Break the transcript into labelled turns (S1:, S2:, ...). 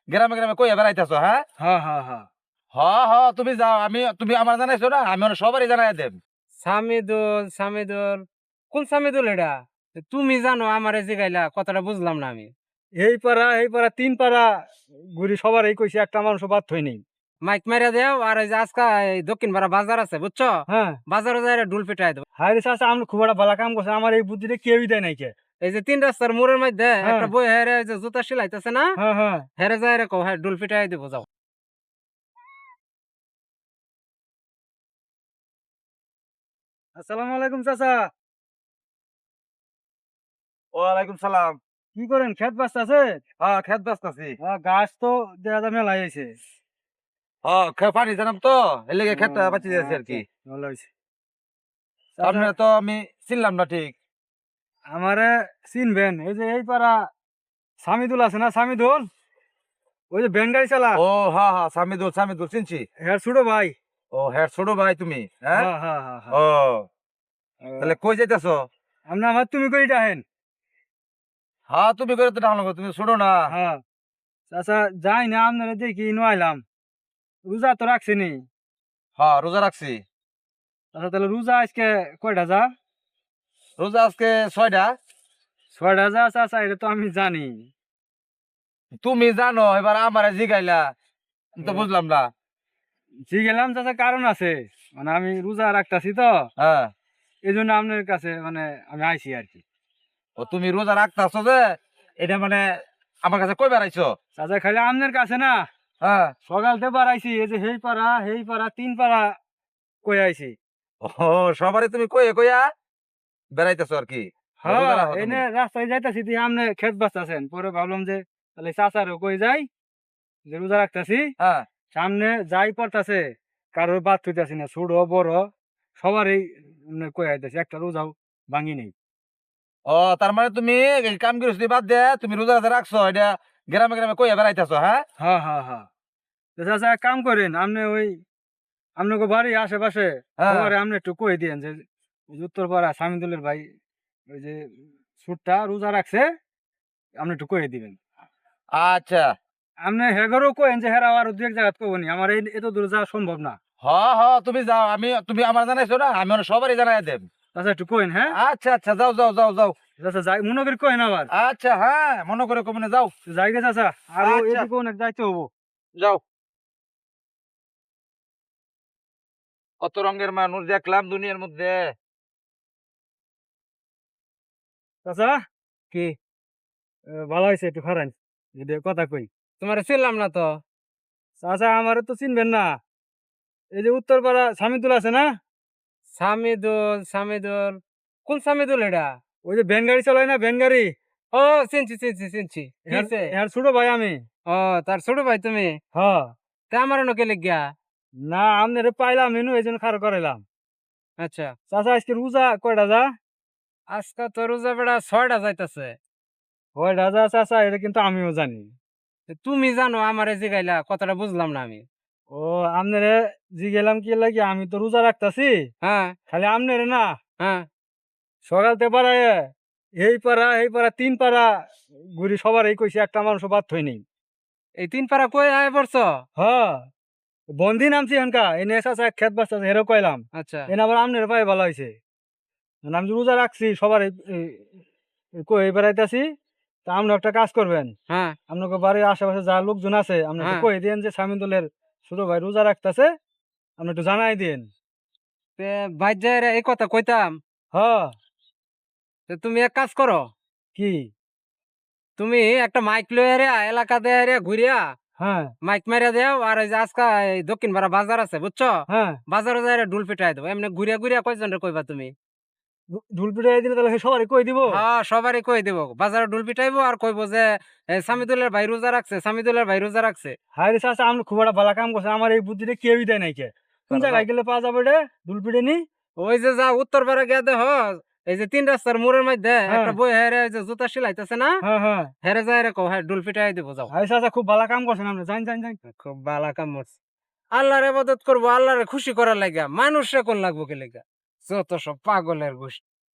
S1: গ্রামে গ্রামে কই বেড়াইতেছো? হ্যাঁ,
S2: হ্যাঁ হ্যাঁ হ্যাঁ।
S1: হ হ, তুমি যাও, তুমি আমার জানাইছো না, আমি সবারই জানাই দেব।
S2: সামিদুল সামিদুল কোন সামিদুল এটা? তুমি জানো আমারে জিগাইলা কথাটা বুঝলাম না আমি। এই পাড়া ৩ পাড়া ঘুরি সবার এই কইছি একটা মানুষ বাদ থই নেই। মাইক মাইরা দেও আর এই যে আজকা এই দক্ষিণ পাড়া বাজার আছে বুঝছো?
S1: হ্যাঁ,
S2: বাজারে যাইরা ঢুল পিটাই দেবো।
S1: হায় রে চাচা, আমি খুব একটা ভালো কাম করছে, আমার এই বুদ্ধিটা কেউই দেয় নাই কে।
S2: এই যে ৩ রাস্তার মোড়ের মধ্যে
S1: হ্যাঁ
S2: একটা বই হেরে যে জুতা সিলাইতেছে না?
S1: হ্যাঁ হ্যাঁ।
S2: হেরে যাইরা কও হ্যাঁ ঢুল পিটাই দেবো যাও।
S1: আসসালামু আলাইকুম চাচা। ওয়ালাইকুম সালাম।
S2: কি করেন খেত বাঁচতাছে?
S1: হ্যাঁ, খেত বাঁচতাছি।
S2: গাছ তো দেখা যায় মেলাই হইছে।
S1: পানি জানাম তো, এর লেগে খেতটা বাঁচিয়ে দিয়েছি আর
S2: আচ্ছা,
S1: কি।
S2: ভালো হইছে।
S1: সামনে তো আমি চিনলাম না ঠিক।
S2: আমারে চিনবেন এই যে এই পাড়া সামিদুল আছে না? সামিদুল ওই যে ভ্যান গাড়ি চালা,
S1: ও হ্যাঁ হ্যাঁ, সামিদুল সামিদুল চিনছি।
S2: হ্যাঁ ছোট ভাই।
S1: ও হ্যাঁ, ছোট ভাই তুমি? হ্যাঁ।
S2: হ্যাঁ হ্যাঁ হ্যাঁ
S1: ও,
S2: হ্যাঁ।
S1: তাহলে কই যাইতেছো?
S2: আপনি আমার তুমি কই ডাহেন?
S1: হ্যাঁ, তুমি করে তো ডাউন, তুমি ছোট না।
S2: হ্যাঁ চাচা যাই না আপনারা দেখি ইনু আইলাম। রোজা তো রাখছিনি।
S1: হ্যাঁ, রোজা রাখছি।
S2: আচ্ছা তাহলে রোজা আজকে কয়টা যা?
S1: রোজা আজকে 6টা।
S2: 6টা যা চাচা, এটা তো আমি জানি।
S1: তুমি জানো, এবার আমারে জিগাইলা, আমি তো বুঝলাম না।
S2: জি গেলাম চাচা, কারণ আছে। মানে আমি রোজা রাখতাছি তো,
S1: হ্যাঁ।
S2: এই জন্য আপনার কাছে মানে আমি আইছি আর কি।
S1: ও, তুমি রোজা রাখতাছো যে, এটা মানে আমার কাছে কই বেড়াইছো?
S2: চাচা খালি আপনার কাছে না,
S1: হ্যাঁ।
S2: সকালতে বাড়াইছি এই যে হেই পাড়া ৩ পাড়া কই আইছি।
S1: ও, সবারই তুমি কইয়া কইয়া বেড়াইতেছো আর কি? রোজা
S2: হ্যাঁ
S1: রাখো তুমি?
S2: এনে রাস্তায় যাইতাছি দিয়ে আপনি খেত বাঁচতাছেন, পরে ভাবলাম যে তাহলে চাচারও কই যাই যে রোজা রাখতাছি।
S1: হ্যাঁ।
S2: সামনে যাই পড়তাছে, কারোর বাদ থইতাছি না, ছোট বড় সবারই কই আইতাছি, একটা রোজাও ভাঙি নেই।
S1: ও, তার মানে তুমি এই কাম গৃহস্থী বাদ দিয়ে তুমি রোজা রাখতে রাখছো, এটা গ্রামে গ্রামে কইয়া বেড়াইতেছো? হ্যাঁ।
S2: হ্যাঁ হ্যাঁ হ্যাঁ। তো চাচা এক কাম করেন, আপনি ওই আপনাকে বাড়ি আশেপাশে
S1: হ্যাঁ।
S2: সবারে আপনি একটু কই দিয়েন যে ওই যে উত্তরপাড়া সামিদুলের ভাই ওই যে সুটটা রোজা রাখছে, আপনি একটু কই দিবেন।
S1: আচ্ছা।
S2: আপনি হেগরও কইন যে হেরা আর দু এক জায়গাত কইবনি, আমার এই এত দূর যাওয়া সম্ভব না।
S1: হ হ, তুমি যাও, তুমি আমার জানাইছো না, আমি সবারই জানাই দেব।
S2: আচ্ছা একটু কইন, হ্যাঁ?
S1: আচ্ছা আচ্ছা, যাও যাও যাও যাও।
S2: আচ্ছা যাই মনে করে কইন আবার।
S1: আচ্ছা, হ্যাঁ, মনে করে কমনে যাও।
S2: যাই গে চাচা, আরো
S1: আচ্ছা,
S2: এদিকে অনেক যাইতে হবো।
S1: যাও। কত রঙের মানুষ দেখলাম দুনিয়ার মধ্যে।
S2: চাচা
S1: কি?
S2: ভালো হয়েছে, একটু খারান যদি কথা কই। তোমার চিনলাম না তো। চাচা আমারে তো চিনবেন না, এই যে উত্তরপাড়া সামিদুল আছে না? সামিদুল কোন সামিদুল এটা? ওই যে ভ্যান গাড়ি চালায় না, ভ্যান গাড়ি। ও চিনছি। এর ছোট ভাই আমি। ও তার ছোট ভাই তুমি? হ্যাঁ। তা আমার নকে লেগিয়া? না আমনেরে পাইলাম নিনু, এই জন্য খাড়া করাইলাম। আচ্ছা চাচা আজকে রোজা কয়টা যা? আজকে তো রোজা বেড়া 6টা যাইতাছে। 6টা যা চাচা, এটা কিন্তু আমিও জানি। তুমি জানো আমারে জিগাইলা কথাটা বুঝলাম না আমি। ও আমনেরে জিগেলাম কি লাগি, আমি তো রোজা রাখতাছি। হ্যাঁ খালি আমনেরে না, হ্যাঁ সকালতে পাড়ায় এই পাড়া ৩ পাড়া ঘুরি সবার এই কইছি একটা মানুষ বাদ থই নেই। এই ৩ পাড়া কই আয় পড়ছ? হ্যাঁ বন্দি নামছি এনকা এনে চাচা খেত বাঁচতাছে হেরো কইলাম। আচ্ছা এনে আবার আমনের পায়ে ভালো হইছে, আমি তো রোজা রাখছি সবার কই বেড়াইতাছি। তা আপনি একটা কাজ করবেন, হ্যাঁ আপনাকে বাড়ির আশেপাশে যা লোকজন আছে আপনি একটু কই দিন যে সামিদুলের ছোট ভাই রোজা রাখতেছে, আপনি একটু জানাই দিন। ভাই যে এই কথা কইতাম। হ্যাঁ তুমি এক কাজ করো। কি? তুমি একটা মাইক লইয়া এলাকা দিয়ে ঘুরিয়া, হ্যাঁ মাইক মারিয়া দেও আর ওই যে আজকা এই দক্ষিণ পাড়া বাজার আছে বুঝছো? হ্যাঁ বাজারে যাই ঢুল পিটাই দেবো, এমনি ঘুরিয়া ঘুরিয়া কয়জন রে কইবা তুমি? ঢুল পিটাই দিলে তাহলে সবারই কই দিব? হ্যাঁ সবারই কই দিব, বাজারে ঢুল পিটাইবো আর কইবো যে সামিদুলের ভাই রোজা রাখছে, সামিদুলের ভাই রোজা রাখছে। হায় রে চাচা, আপনি খুব একটা ভালো কাম করছেন, আমার এই বুদ্ধিটা কেউই দেয় নাই কে। কোন জায়গায় গেলে পাওয়া যাবে রে ঢুল পিটে নি? ওই যে যা উত্তর পাড়া গিয়া দেহ, এই যে ৩ রাস্তার মোড়ের মধ্যে একটা বই হেরে যে জুতা সিলাইতেছে না? হ্যাঁ হ্যাঁ হেরে যায় রে কও হ্যাঁ ঢুল পিটাই দিব যাও। হায় চাচা খুব ভালো কাম করছেন আপনি, যান। খুব ভালো কাম করছে। আল্লাহর ইবাদত করবো, আল্লাহরে খুশি করার লাগা, মানুষে কোন লাগবো কে লাগা? যত সব পাগলের গোষ্ঠী।